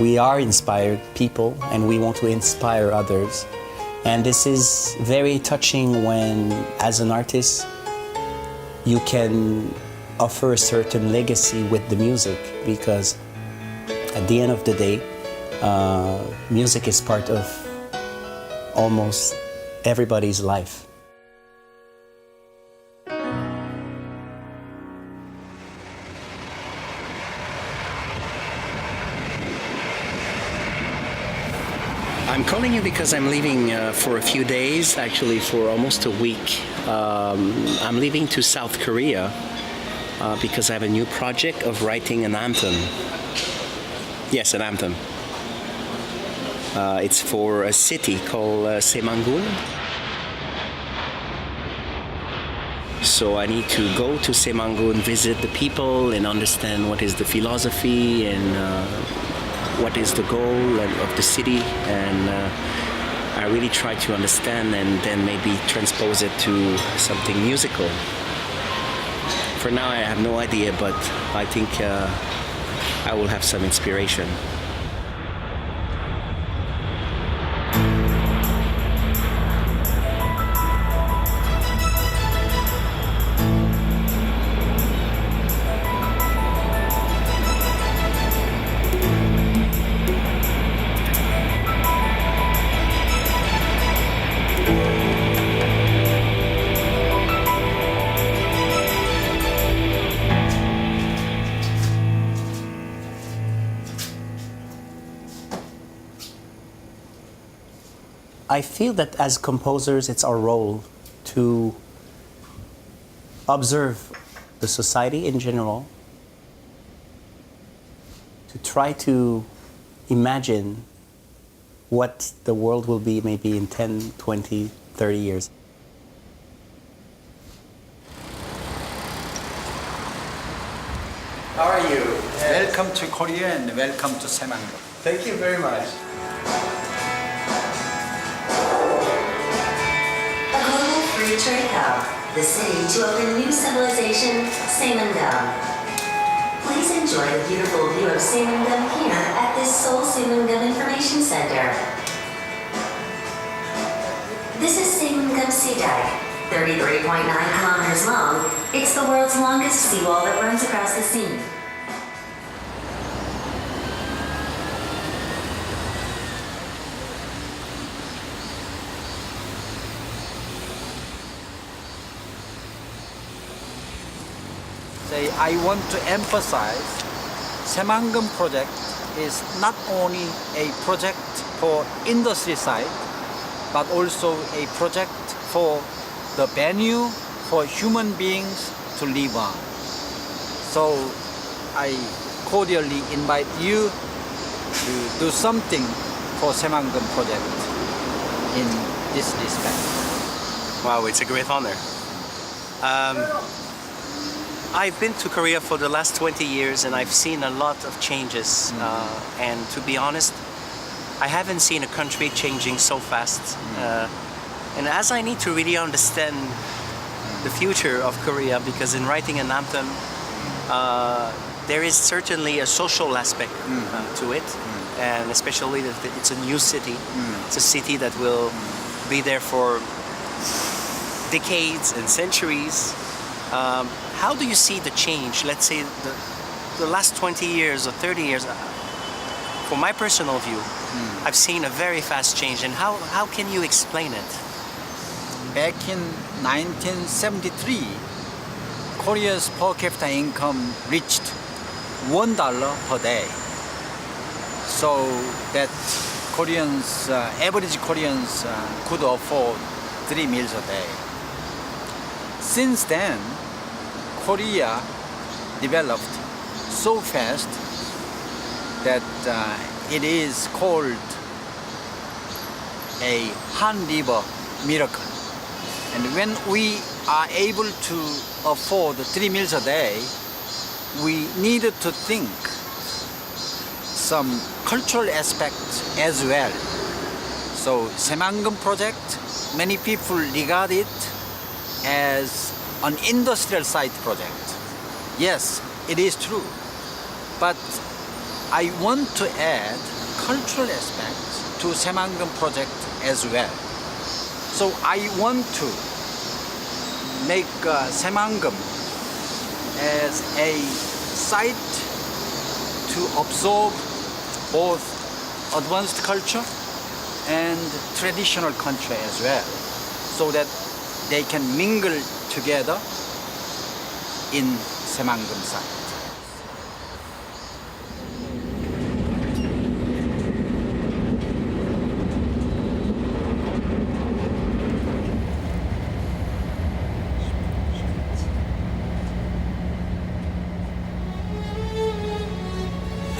We are inspired people and we want to inspire others. And this is very touching when, as an artist, you can offer a certain legacy with the music, because at the end of the day, music is part of almost everybody's life. I'm calling you because I'm leaving for a few days, actually for almost a week. I'm leaving to South Korea because I have a new project of writing an anthem. Yes, an anthem. It's for a city called Saemangun. So I need to go to Saemangun, visit the people and understand what is the philosophy and what is the goal of the city, and I really try to understand and then maybe transpose it to something musical. For now I have no idea, but I think I will have some inspiration. I feel that as composers, it's our role to observe the society in general, to try to imagine what the world will be maybe in 10, 20, 30 years. How are you? Yes. Welcome to Korea and welcome to Saemangun. Thank you very much. Free trade hub, the city to open new civilization, Saemangun. Please enjoy the beautiful view of Saemangun here at this Seoul Saemangun Information Center. This is Saemangun Sea Dike, 33.9 kilometers long. It's the world's longest seawall that runs across the sea. I want to emphasize Saemangun project is not only a project for industry side, but also a project for the venue for human beings to live on. So I cordially invite you to do something for Saemangun project in this respect. Wow, it's a great honor. I've been to Korea for the last 20 years and I've seen a lot of changes. And to be honest, I haven't seen a country changing so fast. And as I need to really understand the future of Korea, because in writing an anthem, there is certainly a social aspect to it. And especially that it's a new city. It's a city that will be there for decades and centuries. How do you see the change? Let's say the last 20 years or 30 years. From my personal view, I've seen a very fast change. And how can you explain it? Back in 1973, Korea's per capita income reached $1 per day. So that Koreans, average Koreans could afford 3 meals a day. Since then, Korea developed so fast that it is called a Han River miracle. And when we are able to afford 3 meals a day, we needed to think some cultural aspects as well. So Saemangun project, many people regard it as an industrial site project. Yes, it is true. But I want to add cultural aspect to Saemangeum project as well. So I want to make Saemangeum as a site to absorb both advanced culture and traditional culture as well, so that they can mingle together in Saemangeum site.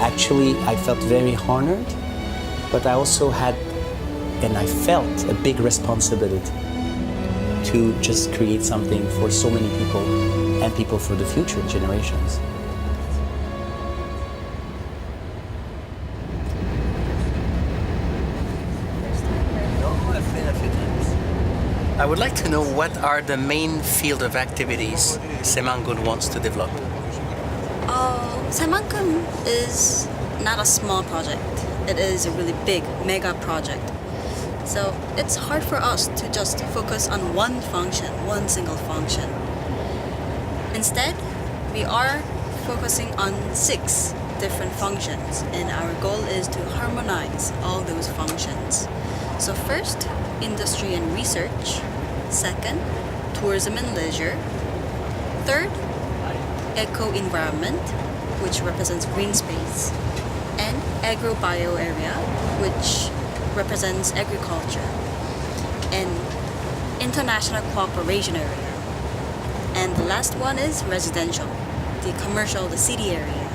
Actually, I felt very honored, but I also had, and I felt a big responsibility to just create something for so many people and people for the future generations. I would like to know what are the main field of activities Saemangeum wants to develop. Saemangeum is not a small project. It is a really big, mega project. So it's hard for us to just focus on one function, one single function. Instead, we are focusing on 6 different functions, and our goal is to harmonize all those functions. So first, industry and research. Second, tourism and leisure. Third, eco-environment, which represents green space, and agro-bio area, which represents agriculture, and international cooperation area. And the last one is residential, the commercial, the city area.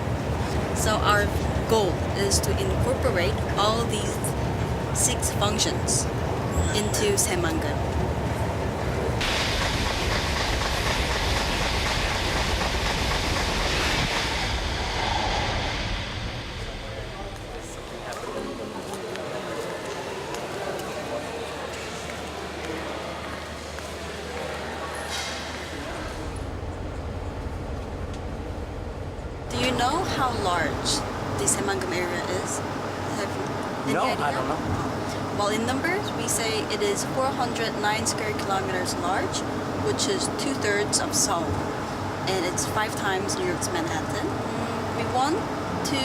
So our goal is to incorporate all these 6 functions into Saemangeum. Do you know how large the Saemangeum area is? Have you any idea? I don't know. Well, in numbers, we say it is 409 square kilometers large, which is 2/3 of Seoul, and it's 5 times New York's Manhattan. We want to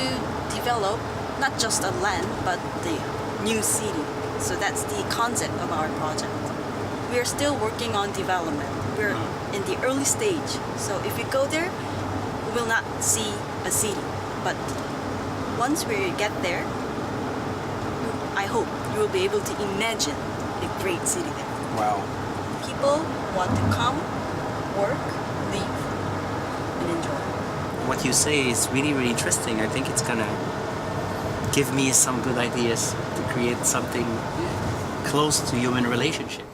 develop not just a land, but the new city. So that's the concept of our project. We are still working on development. We're in the early stage. So if we go there, we will not see a city. But once we get there, I hope you will be able to imagine a great city there. Wow. People want to come, work, live, and enjoy. What you say is really, really interesting. I think it's gonna give me some good ideas to create something close to human relationship.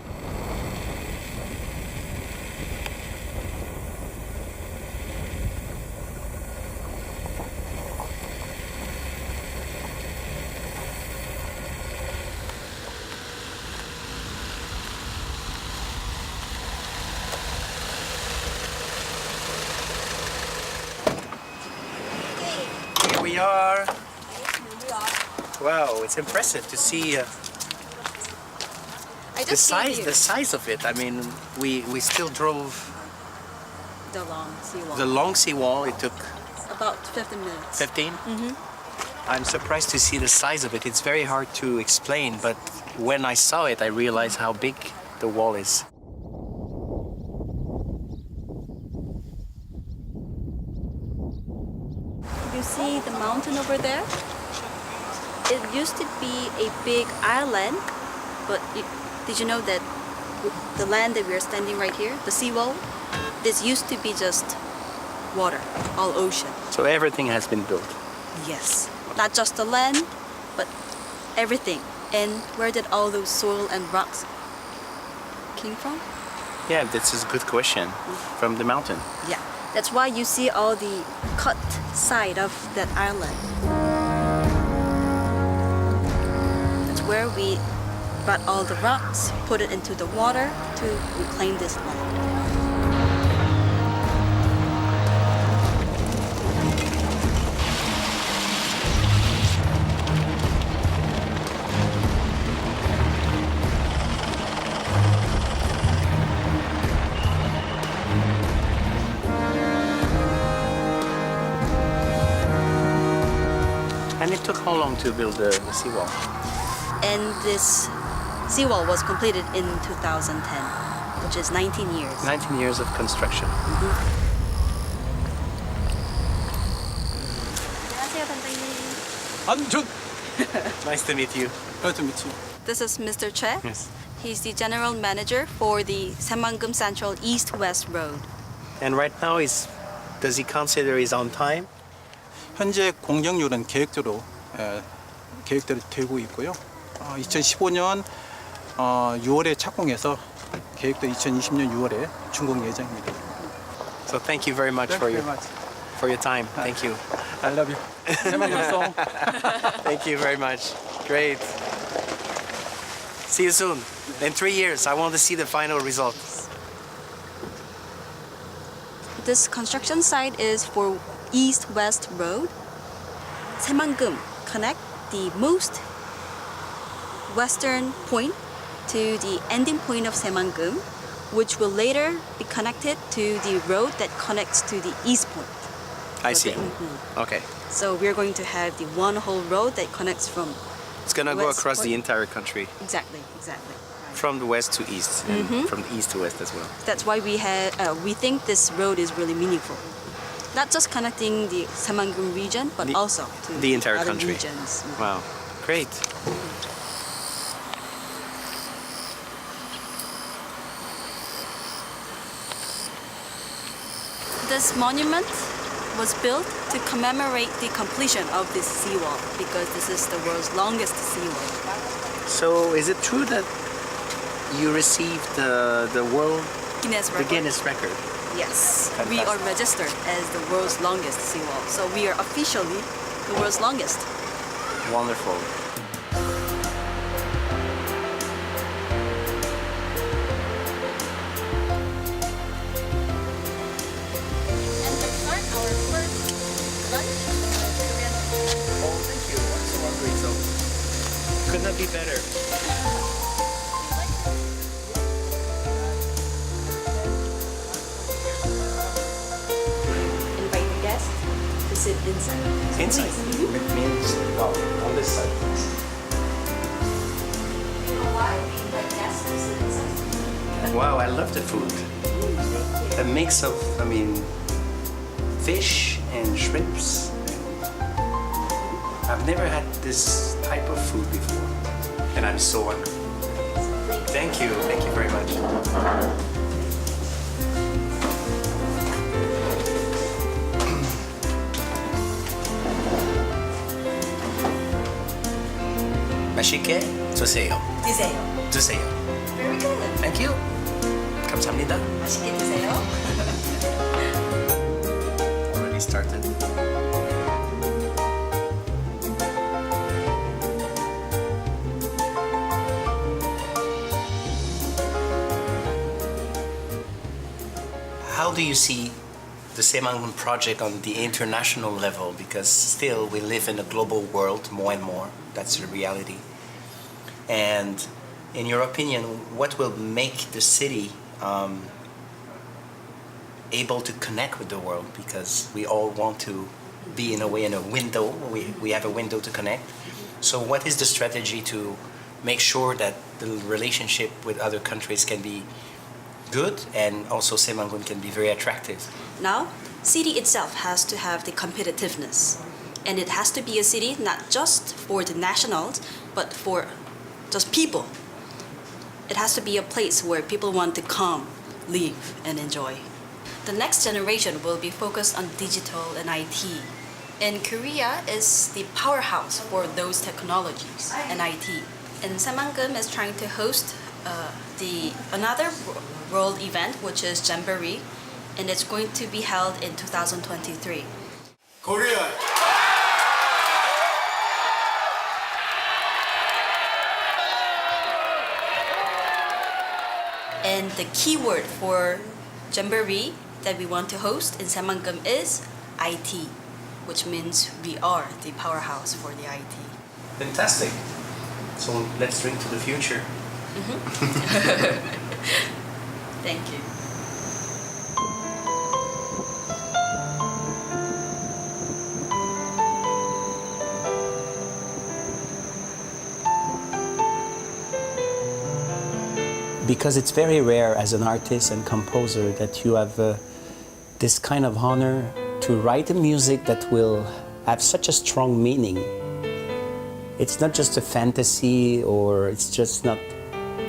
Here we are. Wow, it's impressive to see I the just gave size. you The size of it. I mean, we still drove the long seawall. the long seawall. It took About 15 minutes. 15. I'm surprised to see the size of it. It's very hard to explain, but when I saw it, I realized how big the wall is. You see the mountain over there? It used to be a big island, but did you know that the land that we are standing right here, the seawall, this used to be just water, all ocean. So everything has been built. Yes, not just the land, but everything. And where did all those soil and rocks came from? Yeah, this is a good question. From the mountain. Yeah, that's why you see all the cut side of that island. That's where we brought all the rocks, put it into the water to reclaim this land. It took how long to build the seawall? And this seawall was completed in 2010, which is 19 years. 19 years of construction. 안녕하세요, 반장님. 안전. Nice to meet you. Nice to meet you. This is Mr. Che. Yes. He's the general manager for the Saemangeum Central East-West Road. And right now, does he consider he's on time? 현재 공정률은 계획대로 되고 있고요. 2015년 6월에 착공해서 계획도 2020년 6월에 준공 예정입니다. So thank you very much for your time. Thank you. I love you. 세만금송. Thank you very much. Great. See you soon. In 3 years, I want to see the final result. This construction site is for East-West Road. Saemangeum connect the most western point to the ending point of Saemangeum, which will later be connected to the road that connects to the east point. I So see. the- Okay. So we're going to have the one whole road that connects from It's gonna go West across the point. entire country, exactly. Right. from the west to east, and from east to west as well. That's why we think this road is really meaningful. Not just connecting the Saemangeum region, but The- also to the entire other country. regions. Wow. Great. This monument was built to commemorate the completion of this seawall because this is the world's longest seawall. So, is it true that you received the world, Guinness the record. Guinness record? Yes, we are Fantastic. registered as the world's longest seawall. So we are officially the world's longest. Wonderful. And to start our first lunch, Korean Oh, thank you. I'm so hungry. So, could not be better. invite the guests to sit inside. Inside. It means on this side. You know why we invite guests to sit inside? Wow, I love the food. A mix of, fish and shrimps. I've never had this type of food before, and I'm so hungry. Thank you very much. 맛있게 드세요. 드세요. 드세요. Very good. Thank you. 감사합니다. 맛있게 드세요. Already started. How do you see the Saemangeum project on the international level? Because still we live in a global world more and more. That's the reality. And in your opinion, what will make the city able to connect with the world? Because we all want to be in a way in a window. We have a window to connect. So what is the strategy to make sure that the relationship with other countries can be good and also Saemangeum can be very attractive? Now, city itself has to have the competitiveness. And it has to be a city not just for the nationals, but for just people. It has to be a place where people want to come, live, and enjoy. The next generation will be focused on digital and IT. And Korea is the powerhouse for those technologies and IT. And Saemangeum is trying to host another world event, which is Jamboree, and it's going to be held in 2023. Korea. And the keyword for Jamboree that we want to host in Saemangeum is IT, which means we are the powerhouse for the IT. Fantastic. So let's drink to the future. Thank you. because it's very rare as an artist and composer that you have this kind of honor to write a music that will have such a strong meaning. It's not just a fantasy or it's just not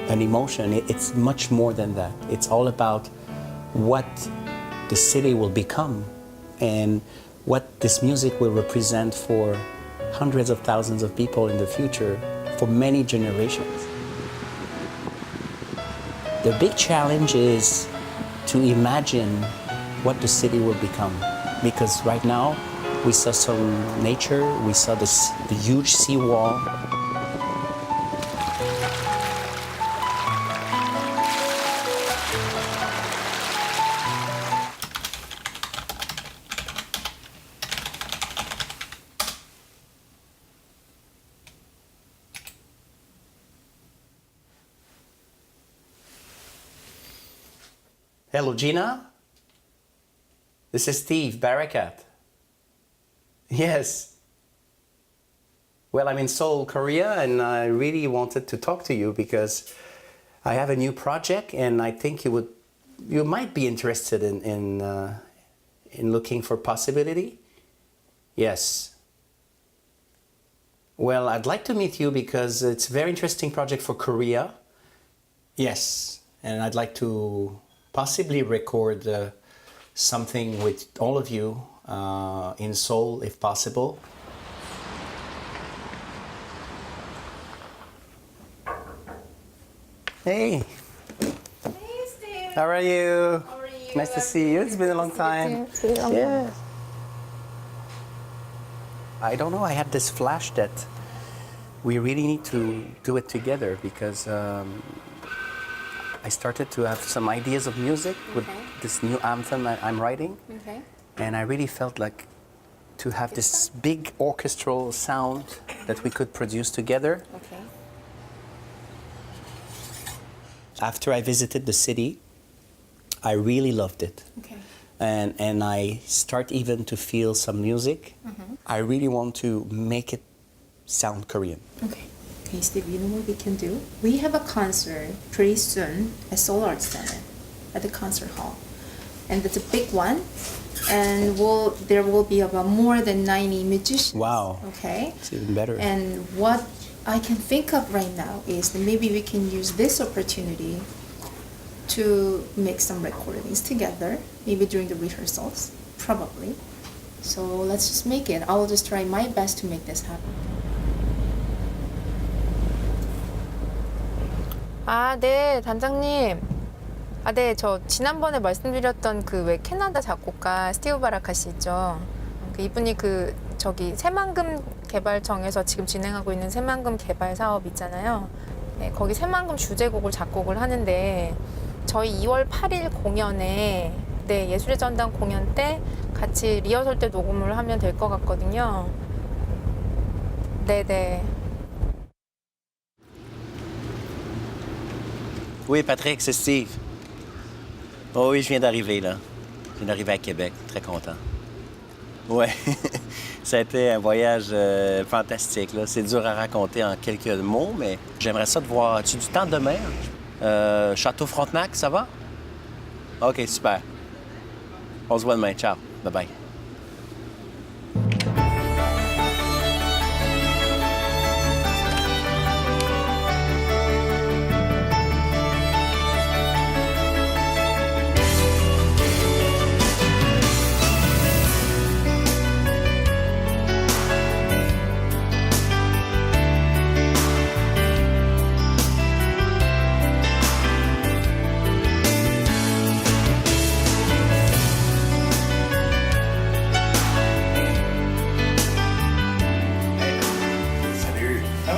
an emotion. It's much more than that. It's all about what the city will become and what this music will represent for hundreds of thousands of people in the future for many generations. The big challenge is to imagine what the city will become, because right now we saw some nature, we saw the huge seawall. Hello, Gina. This is Steve Barakat. Yes. Well, I'm in Seoul, Korea, and I really wanted to talk to you because I have a new project, and I think you might be interested in looking for possibility. Yes. Well, I'd like to meet you because it's a very interesting project for Korea. Yes, and I'd like to possibly record something with all of you in Seoul, if possible. Hey. Hey, Steve. How are you? How are you? Nice to see you. It's been a long time. Yeah. I don't know. I had this flash that we really need to do it together because I started to have some ideas of music with this new anthem that I'm writing. Okay. And I really felt like to have this big orchestral sound that we could produce together. Okay. After I visited the city, I really loved it. Okay. And I start even to feel some music. I really want to make it sound Korean. Okay. Okay, Steve, you know what we can do? We have a concert pretty soon at Seoul Arts Center, at the concert hall. And it's a big one. And there will be about more than 90 musicians. Wow. Okay. It's even better. And what I can think of right now is that maybe we can use this opportunity to make some recordings together, maybe during the rehearsals, probably. So let's just make it. I'll just try my best to make this happen. 아, 네, 단장님. 아, 네, 저 지난번에 말씀드렸던 그 왜 캐나다 작곡가 스티브 바라카시 있죠. 이분이 저기 새만금 개발청에서 지금 진행하고 있는 새만금 개발 사업 있잖아요. 네, 거기 새만금 주제곡을 작곡을 하는데 저희 2월 8일 공연에 네, 예술의 전당 공연 때 같이 리허설 때 녹음을 하면 될 것 같거든요. 네네. Oui, Patrick, c'est Steve. Oh oui, je viens d'arriver là. Je viens d'arriver à Québec, très content. Ouais, ça a été un voyage fantastique. Là. C'est dur à raconter en quelques mots, mais j'aimerais ça te voir. As-tu du temps demain? Château Frontenac, ça va? OK, super. On se voit demain. Ciao. Bye-bye.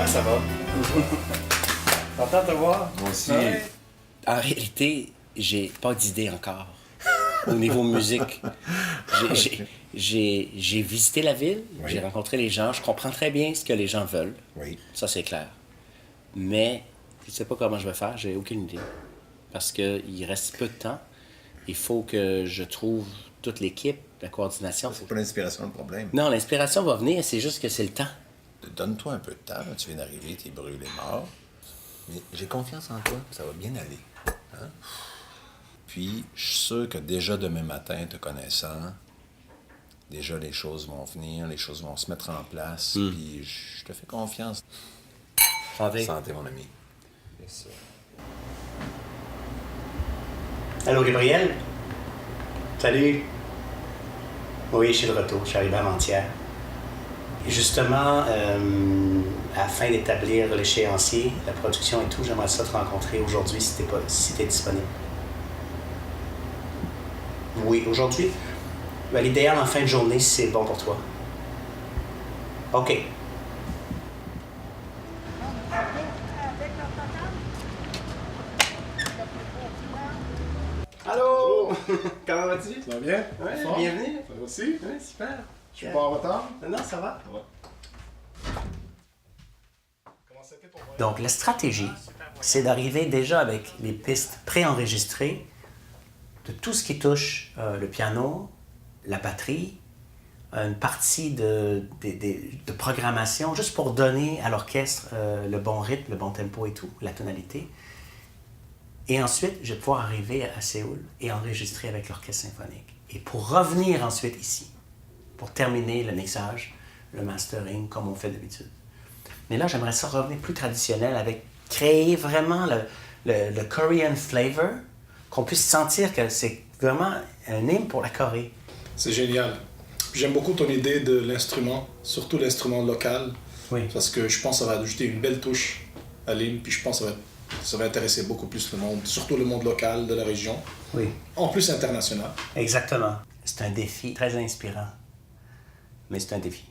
Ça va? Content de te voir? Moi aussi. Ouais. En réalité, j'ai pas d'idée encore au niveau musique. J'ai visité la ville, Oui. j'ai rencontré les gens, je comprends très bien ce que les gens veulent. Oui. Ça, c'est clair. Mais je sais pas comment je vais faire, j'ai aucune idée. Parce qu'il reste peu de temps. Il faut que je trouve toute l'équipe, la coordination. C'est pas l'inspiration le problème. Non, l'inspiration va venir, c'est juste que c'est le temps. Donne-toi un peu de temps. Là. Tu viens d'arriver, t'es brûlé mort. Mais j'ai confiance en toi, ça va bien aller. Hein? Puis, je suis sûr que déjà demain matin, te connaissant, déjà les choses vont venir, les choses vont se mettre en place, puis je te fais confiance. Santé. Santé, mon ami. Allô, Gabriel? Salut. Oui, je suis de retour. Je suis arrivé avant-hier. Et justement, afin d'établir l'échéancier, la production et tout, j'aimerais ça te rencontrer aujourd'hui si t'es disponible. Oui, aujourd'hui? Ben, l'idéal en fin de journée, si c'est bon pour toi. OK. Allô? Comment vas-tu? Ça va bien? Ouais, Fort? bienvenue. Ça va aussi? Ouais, super. Je suis pas en retard? Non, ça va. Ça va. Donc, la stratégie, c'est d'arriver déjà avec les pistes préenregistrées de tout ce qui touche le piano, la batterie, une partie de programmation, juste pour donner à l'orchestre le bon rythme, le bon tempo et tout, la tonalité. Et ensuite, je vais pouvoir arriver à Séoul et enregistrer avec l'orchestre symphonique. Et pour revenir ensuite ici, pour terminer le mixage, le mastering, comme on fait d'habitude. Mais là, j'aimerais ça revenir plus traditionnel avec créer vraiment le Korean flavor, qu'on puisse sentir que c'est vraiment un hymne pour la Corée. C'est génial. J'aime beaucoup ton idée de l'instrument, surtout l'instrument local. Oui. Parce que je pense que ça va ajouter une belle touche à l'hymne, puis je pense que ça va intéresser beaucoup plus le monde, surtout le monde local de la région, Oui, en plus international. exactement. C'est un défi très inspirant, mais c'est un défi.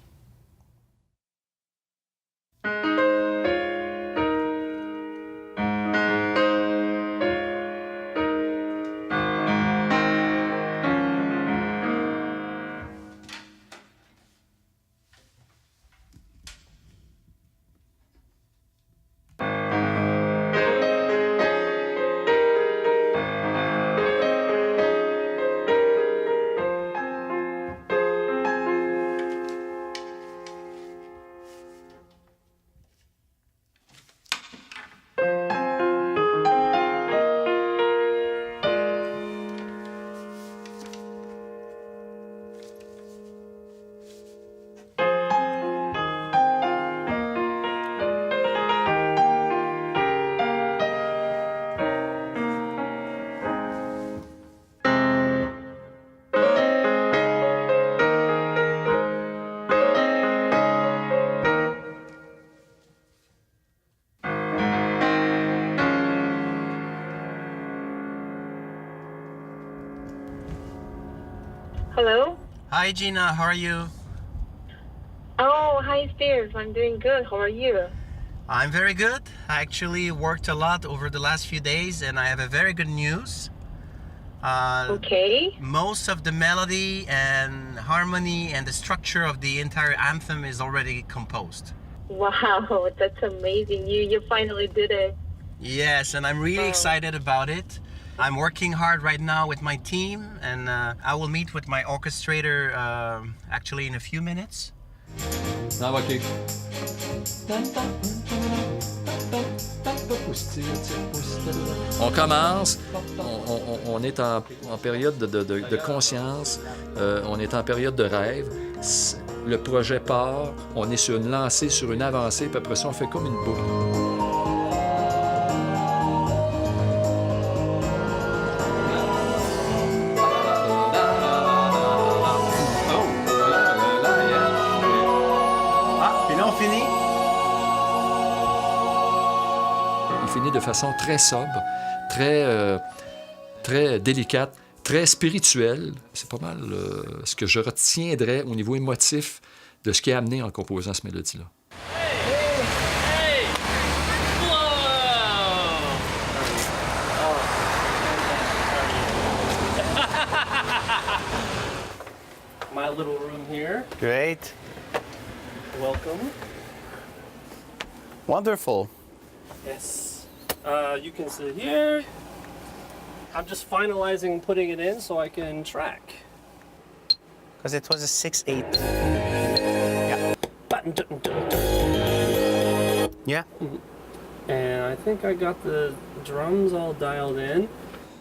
Hello? Hi, Gina. How are you? Oh, hi, Steve. I'm doing good. How are you? I'm very good. I actually worked a lot over the last few days, and I have a very good news. Okay. Most of the melody and harmony and the structure of the entire anthem is already composed. Wow, that's amazing. You finally did it. Yes, and I'm really Wow. excited about it. I'm working hard right now with my team, and I will meet with my orchestrator actually in a few minutes. Ah, ok. On commence, on est en période de conscience, on est en période de rêve. Le projet part, on est sur une lancée, sur une avancée, puis après ça, on fait comme une boucle. Ah, puis là on finit. Il finit de façon très sobre, très délicate, très spirituelle. C'est pas mal ce que je retiendrai au niveau émotif de ce qui a amené en composant cette mélodie-là. My little room here. Great. Welcome. Wonderful. Yes. You can sit here. I'm just finalizing putting it in so I can track. Because it was a 6/8. Button, dun, dun, dun. Yeah. And I think I got the drums all dialed in.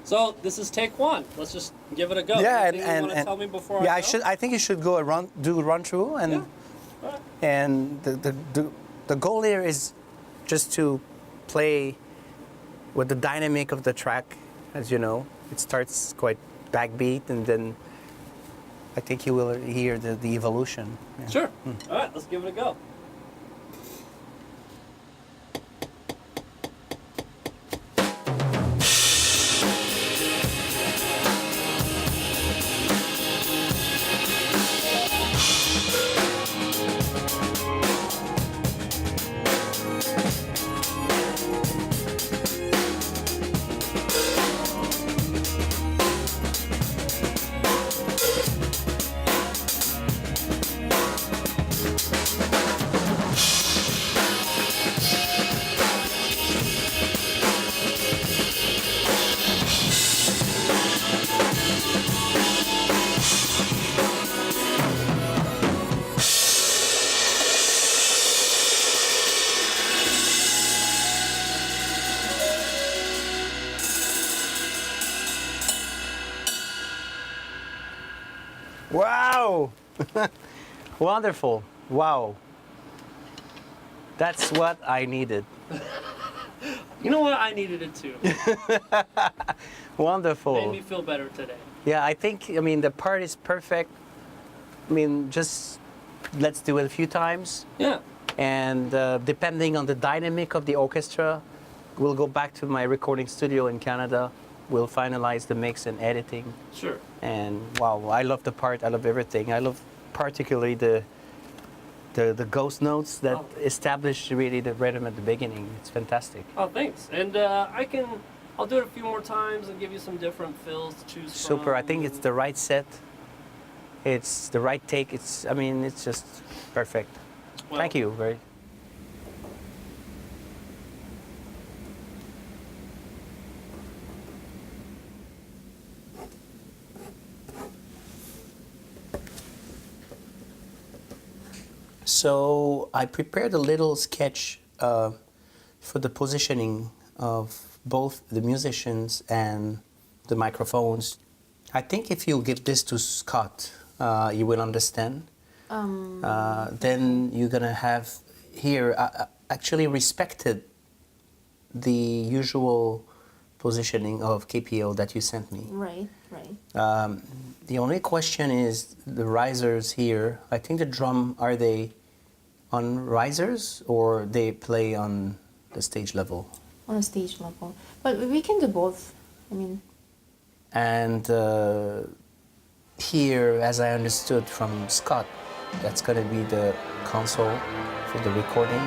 So this is take one. Let's just give it a go. Yeah, Anything you want to tell me before I go? I think you should go do a run through, and Yeah. Alright. and the goal here is just to play with the dynamic of the track. As you know, it starts quite backbeat, and then I think you will hear the evolution. Yeah. Sure. All right, let's give it a go. Wow! Wonderful. Wow. That's what I needed. You know what? I needed it too. Wonderful. Made me feel better today. Yeah, I mean, the part is perfect. I mean, just let's do it a few times. Yeah. And depending on the dynamic of the orchestra, we'll go back to my recording studio in Canada. We'll finalize the mix and editing. Sure. And wow, I love the part. I love everything. I love particularly the ghost notes that establish really the rhythm at the beginning. It's fantastic. Oh, thanks. And I'll do it a few more times and give you some different fills to choose from. Super. I think it's the right set. It's the right take. I mean, it's just perfect. Well, Thank you. Very. So I prepared a little sketch for the positioning of both the musicians and the microphones. I think if you give this to Scott, you will understand. Then you're gonna have here actually respected the usual positioning of KPO that you sent me. Right, right. The only question is the risers here. I think the drum, are they on risers or they play on the stage level? On a stage level. But we can do both. I mean, And here, as I understood from Scott, that's going to be the console for the recording.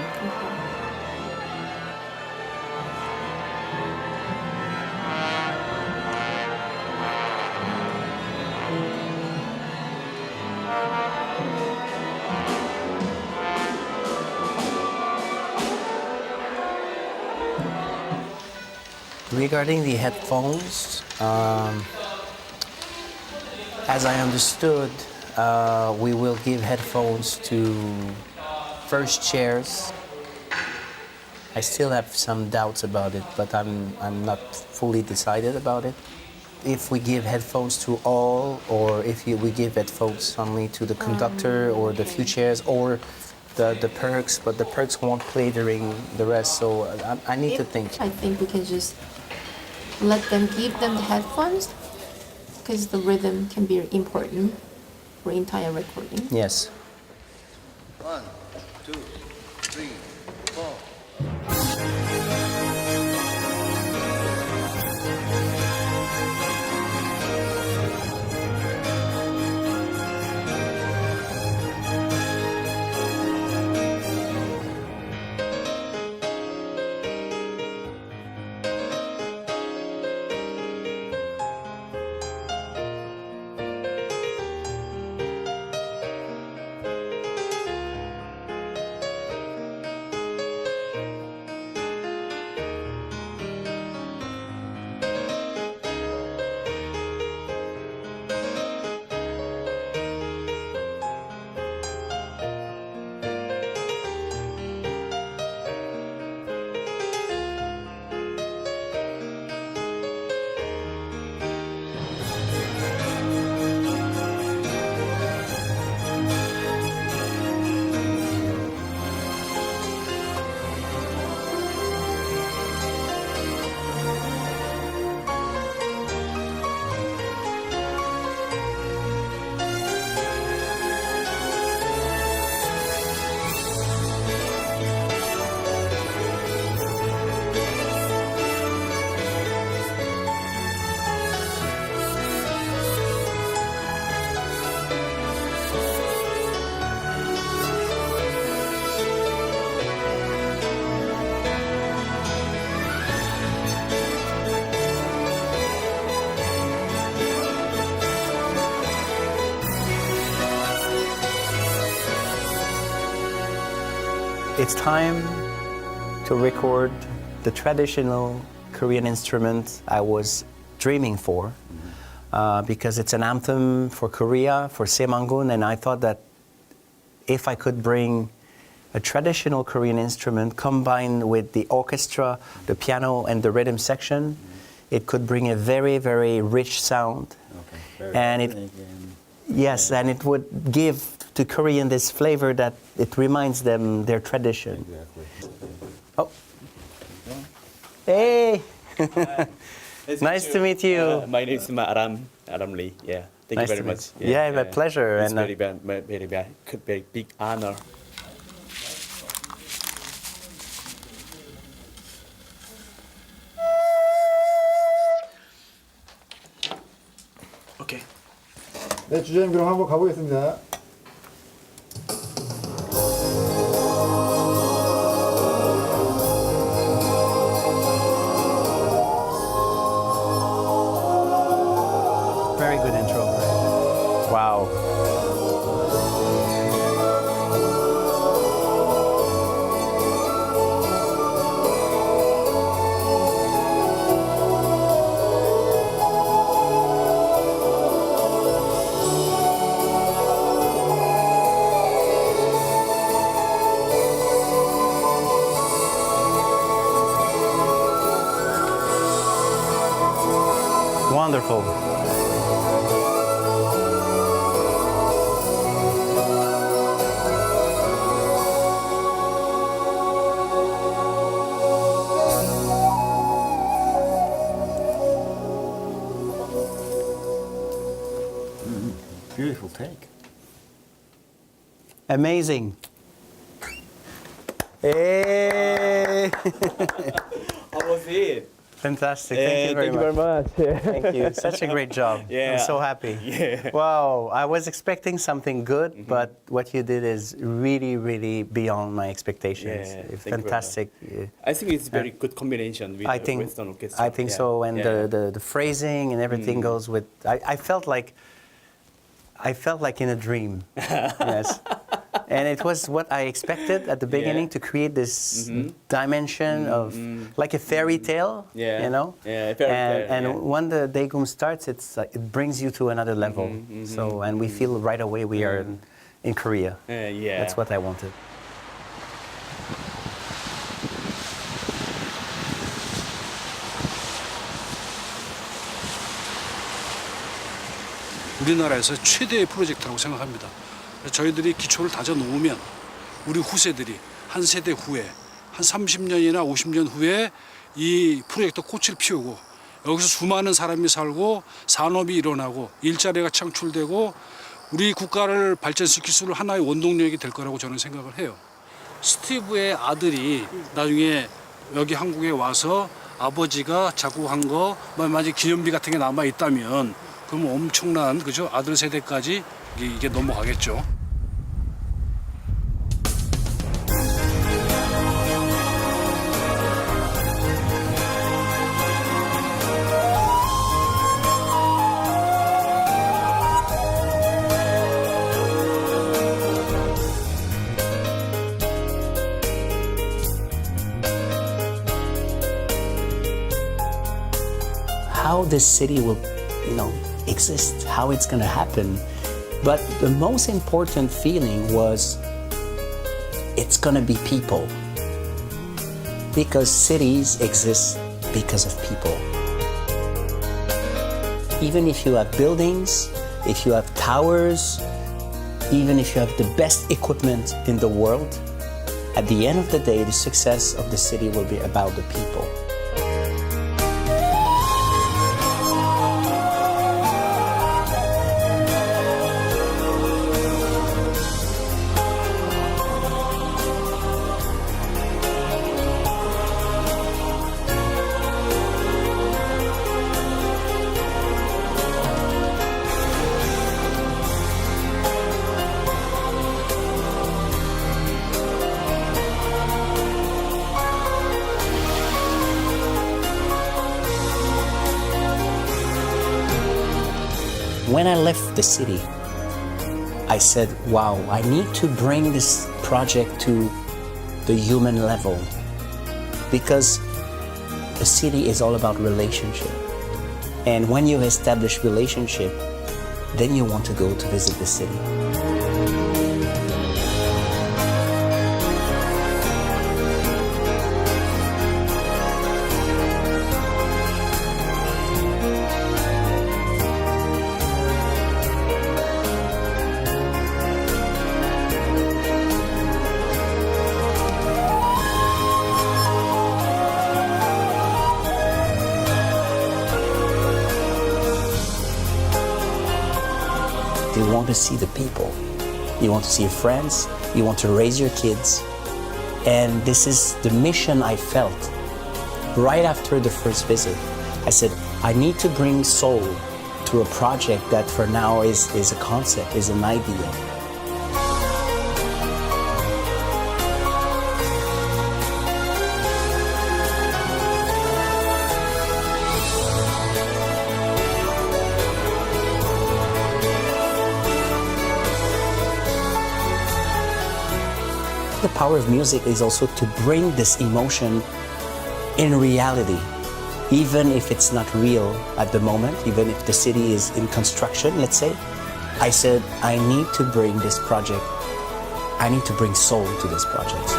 Regarding the headphones, as I understood, we will give headphones to first chairs. I still have some doubts about it, but I'm not fully decided about it. If we give headphones to all, or if we give headphones only to the conductor or the few chairs, or the perks, but the perks won't play during the rest, so I need to think. I think we can just let them give them the headphones because the rhythm can be important for entire recording. Yes. 1, 2, 3, 4. it's time to record the traditional Korean instrument I was dreaming for, because it's an anthem for Korea, for Saemangun, and I thought that if I could bring a traditional Korean instrument combined with the orchestra, the piano, and the rhythm section, it could bring a very, very rich sound. And it would give to Korean this flavor that it reminds them their tradition. Oh. Hey! Nice to meet you. My name is Aram Lee. Yeah, thank Nice you to very meet much. you. Yeah, my pleasure. It's And, very big honor. 오케이. 네, 주장님 그럼 한번 가보겠습니다. Very good intro. Wow. Wonderful. Beautiful take. Amazing. Hey! How was it? Fantastic. Thank you very much. Thank you. Such a great job. Yeah. I'm so happy. Yeah. Wow. I was expecting something good, but what you did is really, really beyond my expectations. Yeah, It's thank you very fantastic. I think it's very good combination with I the think, Western orchestra. I think Yeah. so. And Yeah. the phrasing and everything goes with. I felt like in a dream. Yes. And it was what I expected at the beginning, to create this dimension of like a fairy tale, Yeah. you know. Yeah, fairy tale, And yeah. when the Daegum starts, it's like, it brings you to another level. So and we feel right away we are in Korea. Yeah. That's what I wanted. 우리나라에서 최대의 프로젝트라고 생각합니다. 저희들이 기초를 다져 놓으면 우리 후세들이 한 세대 후에 한 30년이나 50년 후에 이 프로젝트 꽃을 피우고 여기서 수많은 사람이 살고 산업이 일어나고 일자리가 창출되고 우리 국가를 발전시킬 수 있는 하나의 원동력이 될 거라고 저는 생각을 해요. 스티브의 아들이 나중에 여기 한국에 와서 아버지가 작곡한 거 만약에 기념비 같은 게 남아 있다면 그럼 엄청난 그죠 아들 세대까지 이게 넘어가겠죠. How this city will, exist, how it's going to happen. But the most important feeling was it's going to be people. Because cities exist because of people. Even if you have buildings, if you have towers, even if you have the best equipment in the world, at the end of the day, the success of the city will be about the people. When I left the city, I said, wow, I need to bring this project to the human level, because the city is all about relationship. And when you establish relationship, then you want to go to visit the city. You want to see the people. You want to see your friends. You want to raise your kids. And this is the mission I felt right after the first visit. I said, I need to bring Seoul to a project that for now is a concept, is an idea. The power of music is also to bring this emotion in reality, even if it's not real at the moment, even if the city is in construction, let's say. I said, I need to bring this project, I need to bring soul to this project.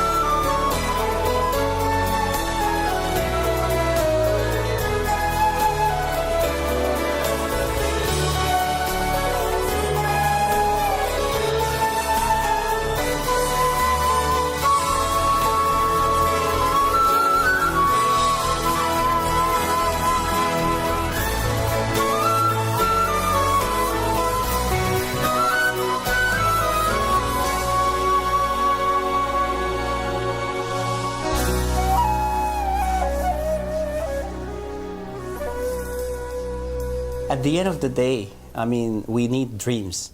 At the end of the day, I mean, we need dreams,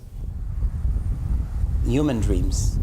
human dreams.